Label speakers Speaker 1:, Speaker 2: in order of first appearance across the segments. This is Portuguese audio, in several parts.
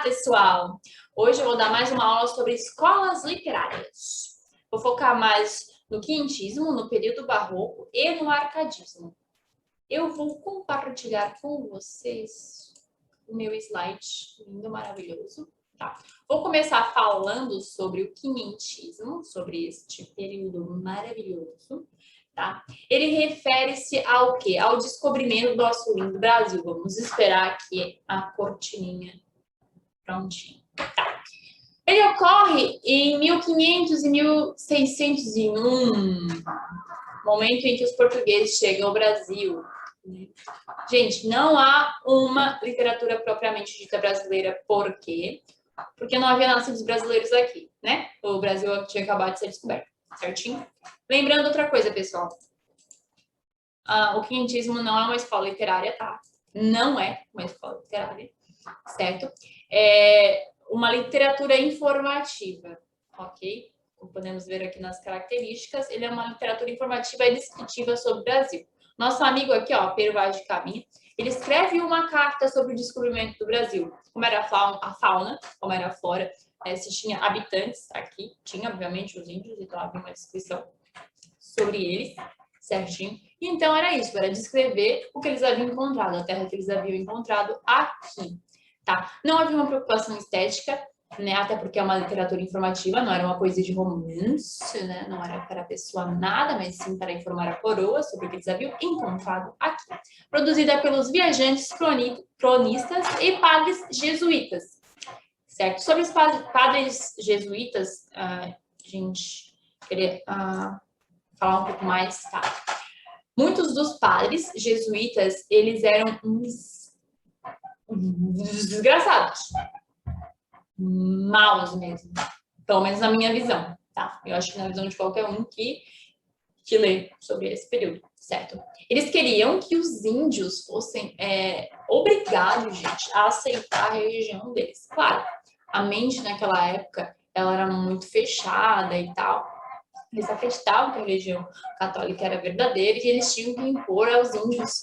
Speaker 1: pessoal! Hoje eu vou dar mais uma aula sobre escolas literárias. Vou focar mais no quinhentismo, no período barroco e no arcadismo. Eu vou compartilhar com vocês o meu slide lindo, maravilhoso. Tá? Vou começar falando sobre o quinhentismo, sobre este período maravilhoso. Tá? Ele refere-se ao quê? Ao descobrimento do nosso lindo Brasil. Vamos esperar aqui a cortininha prontinha. Tá. Ele ocorre em 1500 e 1601, momento em que os portugueses chegam ao Brasil. Gente, não há uma literatura propriamente dita brasileira. Por quê? Porque não havia nascidos brasileiros aqui, né? O Brasil tinha acabado de ser descoberto, certinho? Lembrando outra coisa, pessoal. O quinhentismo não é uma escola literária, tá? Não é uma escola literária, certo? É uma literatura informativa, ok? Como podemos ver aqui nas características, ele é uma literatura informativa e descritiva sobre o Brasil. Nosso amigo aqui, ó, Pero Vaz de Caminha, ele escreve uma carta sobre o descobrimento do Brasil. Como era a fauna, como era a flora, se tinha habitantes aqui, tinha, obviamente, os índios, então havia uma descrição sobre eles, certinho. E então era isso, era descrever o que eles haviam encontrado, a terra que eles haviam encontrado aqui. Tá? Não havia uma preocupação estética, né? Até porque é uma literatura informativa, não era uma coisa de romance, né? Não era para a pessoa nada, mas sim para informar a coroa sobre o que eles haviam encontrado aqui. Produzida pelos viajantes, cronistas e padres jesuítas, certo? Sobre os padres jesuítas, gente, queria falar um pouco mais, tá? Muitos dos padres jesuítas, eles eram uns desgraçados, maus mesmo, pelo menos na minha visão, tá? Eu acho que na visão de qualquer um que lê sobre esse período, certo? Eles queriam que os índios fossem obrigados, gente, a aceitar a religião deles. Claro, a mente naquela época, ela era muito fechada e tal. Eles acreditavam que a religião católica era verdadeira e eles tinham que impor aos índios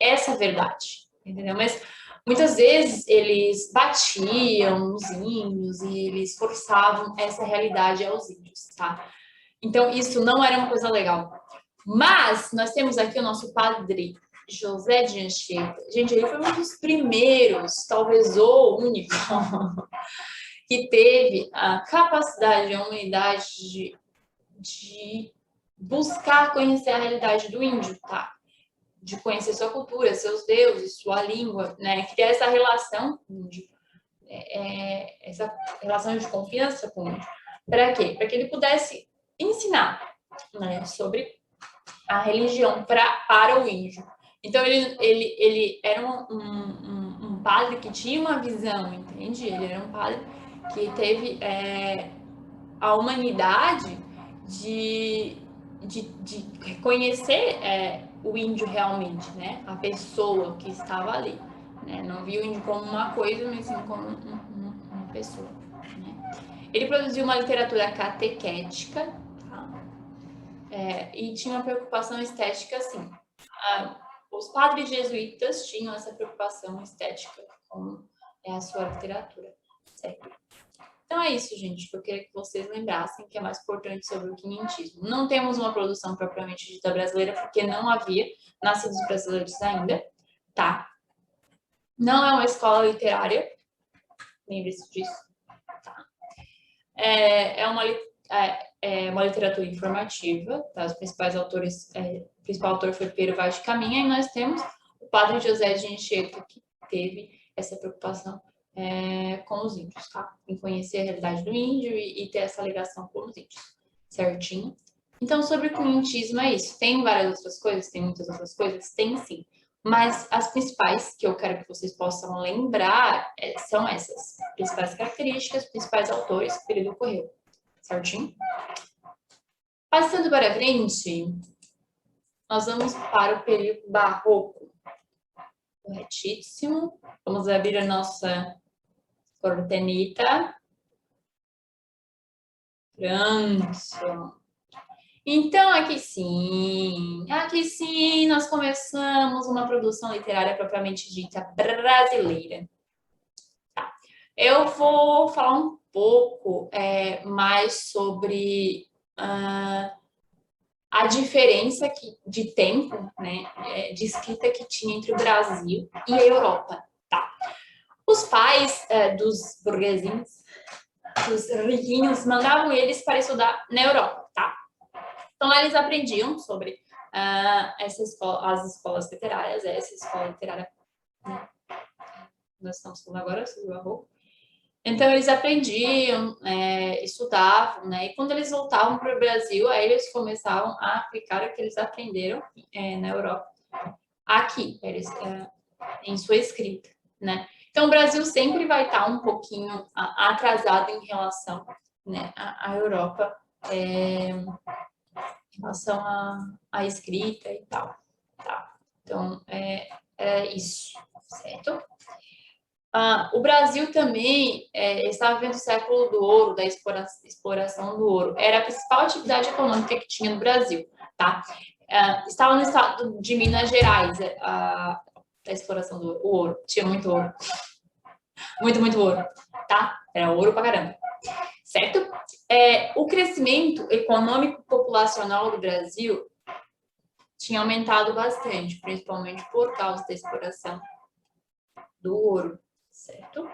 Speaker 1: essa verdade, entendeu? Mas muitas vezes eles batiam os índios e eles forçavam essa realidade aos índios, tá? Então, isso não era uma coisa legal. Mas nós temos aqui o nosso padre José de Anchieta. Gente, ele foi um dos primeiros, talvez o único, que teve a capacidade, a humanidade de buscar conhecer a realidade do índio, tá? De conhecer sua cultura, seus deuses, sua língua, né? Criar essa relação índio, essa relação de confiança com o índio. Para quê? Para que ele pudesse ensinar, né, sobre a religião para o índio. Então, ele era um padre que tinha uma visão, entende? Ele era um padre que teve a humanidade de reconhecer o índio realmente, né? A pessoa que estava ali, né? Não via o índio como uma coisa, mas sim como uma pessoa, né? Ele produziu uma literatura catequética, tá? E tinha uma preocupação estética, assim. Os padres jesuítas tinham essa preocupação estética com a sua literatura, certo? Então é isso, gente, que eu queria que vocês lembrassem que é mais importante sobre o quinhentismo. Não temos uma produção propriamente dita brasileira, porque não havia nascidos brasileiros ainda, tá? Não é uma escola literária, lembre-se disso, tá? É uma literatura informativa, tá? Os principais autores, o principal autor foi Pero Vaz de Caminha, e nós temos o padre José de Anchieta, que teve essa preocupação com os índios, tá? Em conhecer a realidade do índio e ter essa ligação com os índios, certinho? Então, sobre o quinhentismo é isso. Tem várias outras coisas? Tem muitas outras coisas? Tem sim. Mas as principais que eu quero que vocês possam lembrar são essas. Principais características, principais autores que o período ocorreu, certinho? Passando para frente, nós vamos para o período barroco. Corretíssimo. Vamos abrir a nossa cortenita. Pronto. Então, aqui sim, nós começamos uma produção literária propriamente dita brasileira. Tá. Eu vou falar um pouco mais sobre a diferença de tempo, né, de escrita que tinha entre o Brasil e a Europa, tá? Os pais dos burguesinhos, dos riquinhos, mandavam eles para estudar na Europa, tá? Então, eles aprendiam sobre as escolas literárias, essa escola literária, né? Nós estamos falando agora sobre o Barroco. Então, eles aprendiam, estudavam, né? E quando eles voltavam para o Brasil, aí eles começavam a aplicar o que eles aprenderam na Europa, aqui, em sua escrita, né? Então, o Brasil sempre vai estar um pouquinho atrasado em relação, né, à Europa, em relação à escrita e tal, tá? Então, é isso, certo? O Brasil também estava vivendo o século do ouro, da exploração do ouro. Era a principal atividade econômica que tinha no Brasil, tá? Estava no estado de Minas Gerais, a exploração do ouro. Tinha muito ouro. Muito ouro, tá? Era ouro pra caramba. Certo? O crescimento econômico populacional do Brasil tinha aumentado bastante, principalmente por causa da exploração do ouro, certo?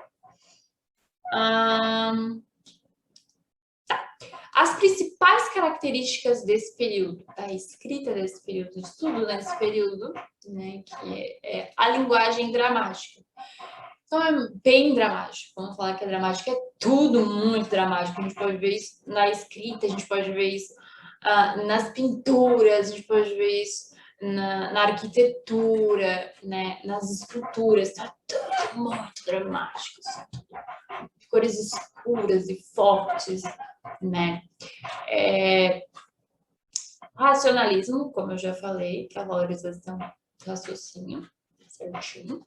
Speaker 1: As principais características desse período, da escrita desse período, de estudo nesse período, né, que é a linguagem dramática. Então, é bem dramático. Vamos falar que é dramático, é tudo muito dramático. A gente pode ver isso na escrita, a gente pode ver isso nas pinturas, a gente pode ver isso na arquitetura, né, nas estruturas. Tá tudo muito dramático. Assim, cores escuras e fortes, né? Racionalismo, como eu já falei, que é a valorização do raciocínio, certinho.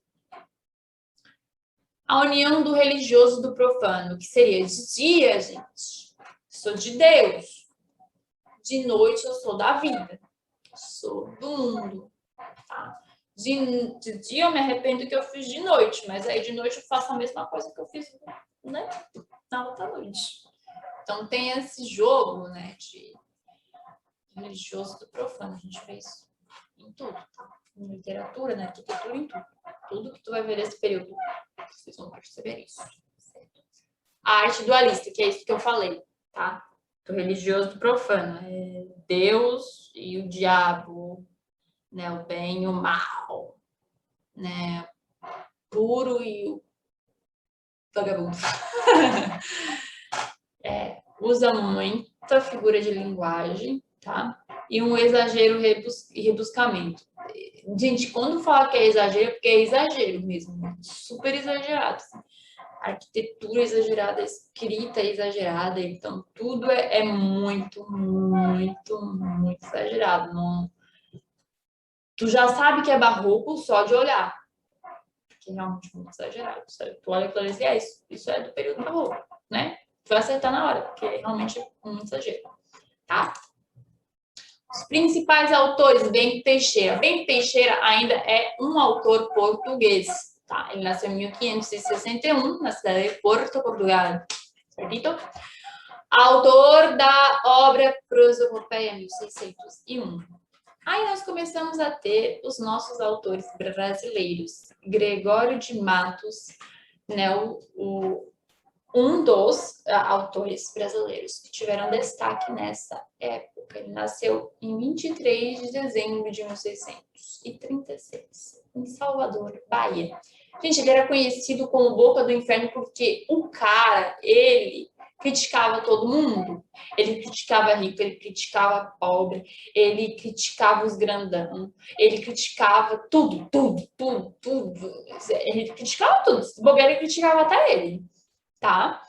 Speaker 1: A união do religioso do profano, que seria de dia, gente, sou de Deus. De noite, eu sou da vida. Sou do mundo. Tá? De dia, eu me arrependo do que eu fiz de noite, mas aí de noite eu faço a mesma coisa que eu fiz, né, na outra noite. Então, tem esse jogo, né, de religioso do profano. A gente vê isso em tudo, tá? Na literatura, na arquitetura, em tudo. Tudo que tu vai ver nesse período, vocês vão perceber isso. Certo? A arte dualista, que é isso que eu falei, tá? Do religioso do profano. É Deus e o diabo, né? O bem e o mal, né? Puro e o vagabundo. Usa muita figura de linguagem, tá? E um exagero e rebuscamento. Gente, quando fala que é exagero, é porque é exagero mesmo, super exagerado. Assim. Arquitetura exagerada, escrita exagerada, então tudo é muito exagerado. Não... Tu já sabe que é barroco só de olhar, porque é realmente muito exagerado. Sabe? Tu olha e fala assim, isso é do período barroco, né? Tu vai acertar na hora, porque realmente é muito exagero, tá? Os principais autores, Bento Teixeira. Bento Teixeira ainda é um autor português, tá? Ele nasceu em 1561, na cidade de Porto, Portugal. Certo? Autor da obra Prosopopeia, 1601. Aí nós começamos a ter os nossos autores brasileiros. Gregório de Matos, né, um dos autores brasileiros que tiveram destaque nessa época. Ele nasceu em 23 de dezembro de 1636, em Salvador, Bahia. Gente, ele era conhecido como Boca do Inferno porque o cara, ele criticava todo mundo. Ele criticava rico, ele criticava pobre, ele criticava os grandão, ele criticava tudo. Ele criticava tudo. Se bobear, ele criticava até ele. Tá?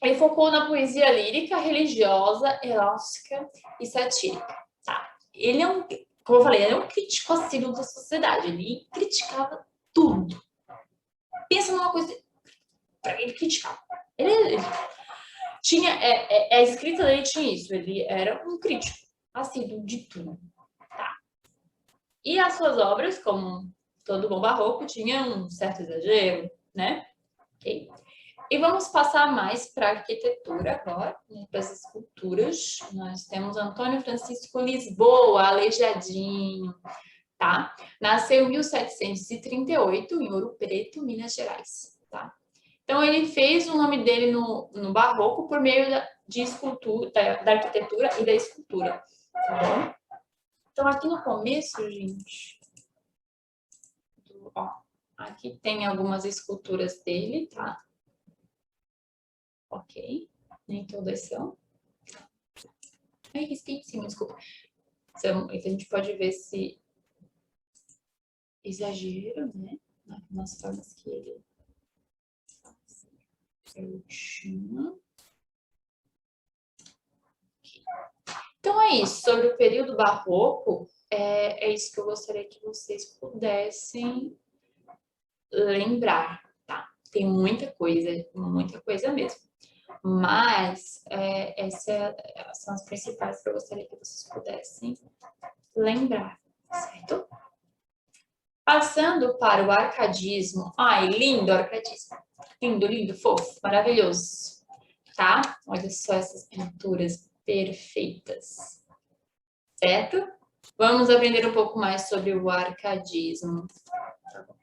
Speaker 1: Ele focou na poesia lírica, religiosa, erótica e satírica, tá? Ele é como eu falei, ele é um crítico assíduo da sociedade, ele criticava tudo. Pensa numa coisa, ele criticava. Ele tinha, a escrita dele tinha isso, ele era um crítico assíduo de tudo, tá? E as suas obras, como todo bom barroco, tinha um certo exagero, né? Ok? E vamos passar mais para a arquitetura agora, né, para as esculturas. Nós temos Antônio Francisco Lisboa, Aleijadinho, tá? Nasceu em 1738, em Ouro Preto, Minas Gerais, tá? Então, ele fez o nome dele no Barroco por meio de escultura, da arquitetura e da escultura, tá bom? Então, aqui no começo, gente, ó, aqui tem algumas esculturas dele, tá? Ok, nem todas são. Ai, risquei em cima, desculpa. Então, a gente pode ver esse exagero, né? Nas formas que ele faz. Certinho. Então, é isso. Sobre o período barroco, é isso que eu gostaria que vocês pudessem lembrar, tá? Tem muita coisa mesmo. Mas essas são as principais que eu gostaria que vocês pudessem lembrar, certo? Passando para o arcadismo. Ai, lindo o arcadismo. Lindo, lindo, fofo, maravilhoso. Tá? Olha só essas pinturas perfeitas. Certo? Vamos aprender um pouco mais sobre o arcadismo. Tá bom.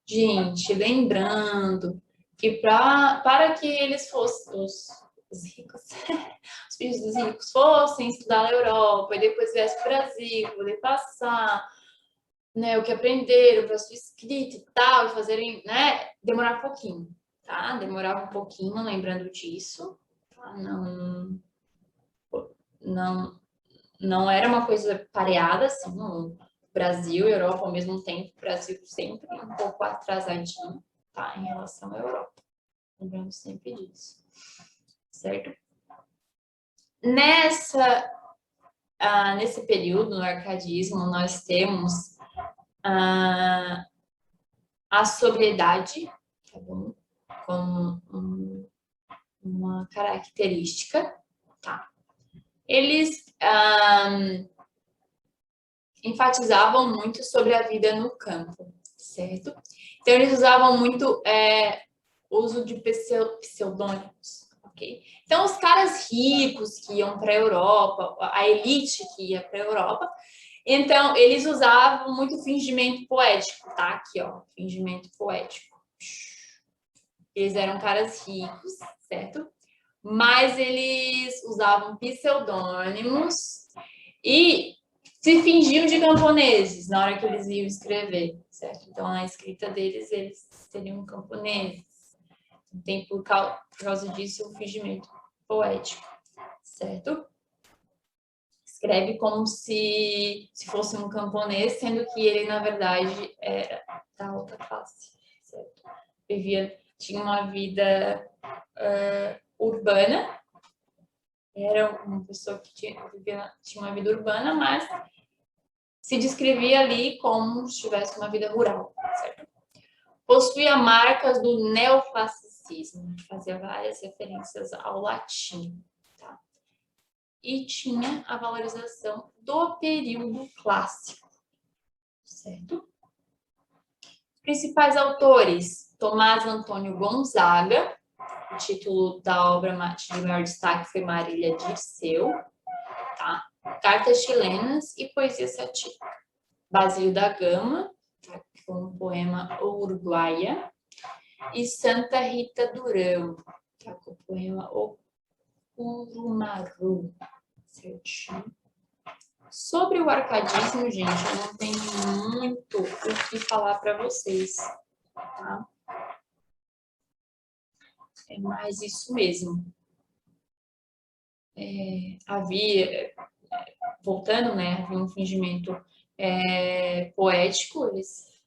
Speaker 1: Gente, lembrando que para que eles fossem, os ricos, os filhos dos ricos fossem estudar na Europa e depois viessem para o Brasil, poder passar, né, o que aprenderam para sua escrita e tal, e fazerem, né, demorar um pouquinho, tá? Demorava um pouquinho, lembrando disso, tá? Não era uma coisa pareada, assim, no Brasil e Europa ao mesmo tempo, o Brasil sempre um pouco atrasadinho, tá, em relação à Europa. Lembrando sempre disso, certo? Nesse período, no arcadismo, nós temos a sobriedade, tá bom? Como uma característica, tá? Eles enfatizavam muito sobre a vida no campo, certo? Então, eles usavam muito uso de pseudônimos, ok? Então, os caras ricos que iam para a Europa, a elite que ia para a Europa, então, eles usavam muito fingimento poético, tá? Aqui, ó, fingimento poético. Eles eram caras ricos, certo? Mas eles usavam pseudônimos e se fingiam de camponeses na hora que eles iam escrever, certo? Então, na escrita deles, eles seriam camponeses. Tem por causa disso o fingimento poético, certo? Escreve como se fosse um camponês, sendo que ele, na verdade, era da alta classe, certo? Tinha uma vida urbana, era uma pessoa que tinha uma vida urbana, mas se descrevia ali como se tivesse uma vida rural, certo? Possuía marcas do neoclassicismo, fazia várias referências ao latim, tá? E tinha a valorização do período clássico, certo? Principais autores: Tomás Antônio Gonzaga, o título da obra de maior destaque foi Marília Dirceu, tá? Cartas chilenas e poesia satírica. Basílio da Gama, tá? Com o poema Uruguaia, e Santa Rita Durão, tá? Com o poema Urumaru, certinho. Sobre o arcadismo, gente, eu não tenho muito o que falar para vocês, tá? É mais isso mesmo. Voltando, né, havia um fingimento poético, eles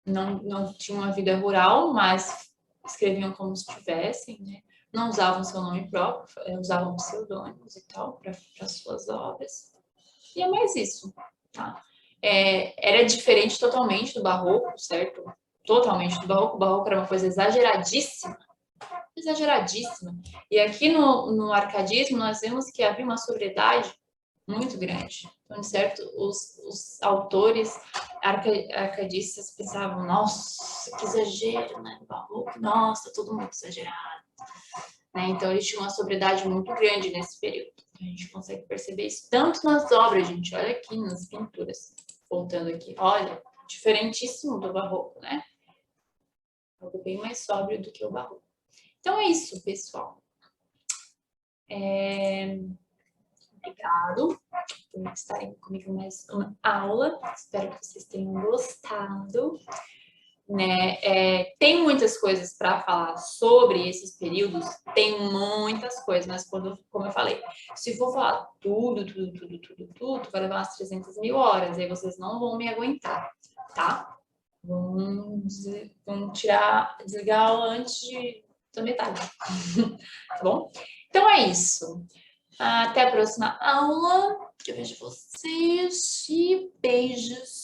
Speaker 1: não tinham uma vida rural, mas escreviam como se tivessem, né? Não usavam seu nome próprio, usavam pseudônimos e tal para suas obras. E é mais isso, tá? Era diferente totalmente do barroco, certo? Totalmente do barroco. O barroco era uma coisa exageradíssima. E aqui no arcadismo nós vemos que havia uma sobriedade muito grande. Então, de certo, os autores arcadistas pensavam, nossa, que exagero, né? Barroco, nossa, tudo muito exagerado. Né? Então, eles tinham uma sobriedade muito grande nesse período. A gente consegue perceber isso tanto nas obras, gente. Olha aqui nas pinturas. Voltando aqui, olha, diferentíssimo do barroco, né? Algo bem mais sóbrio do que o barroco. Então é isso, pessoal. Obrigado por estarem comigo mais uma aula. Espero que vocês tenham gostado. Né? Tem muitas coisas para falar sobre esses períodos, tem muitas coisas, mas como eu falei, se for falar tudo, vai levar umas 300 mil horas, aí vocês não vão me aguentar, tá? Vão desligar a aula antes da metade, tá bom? Então é isso. Até a próxima aula. Eu vejo vocês e beijos.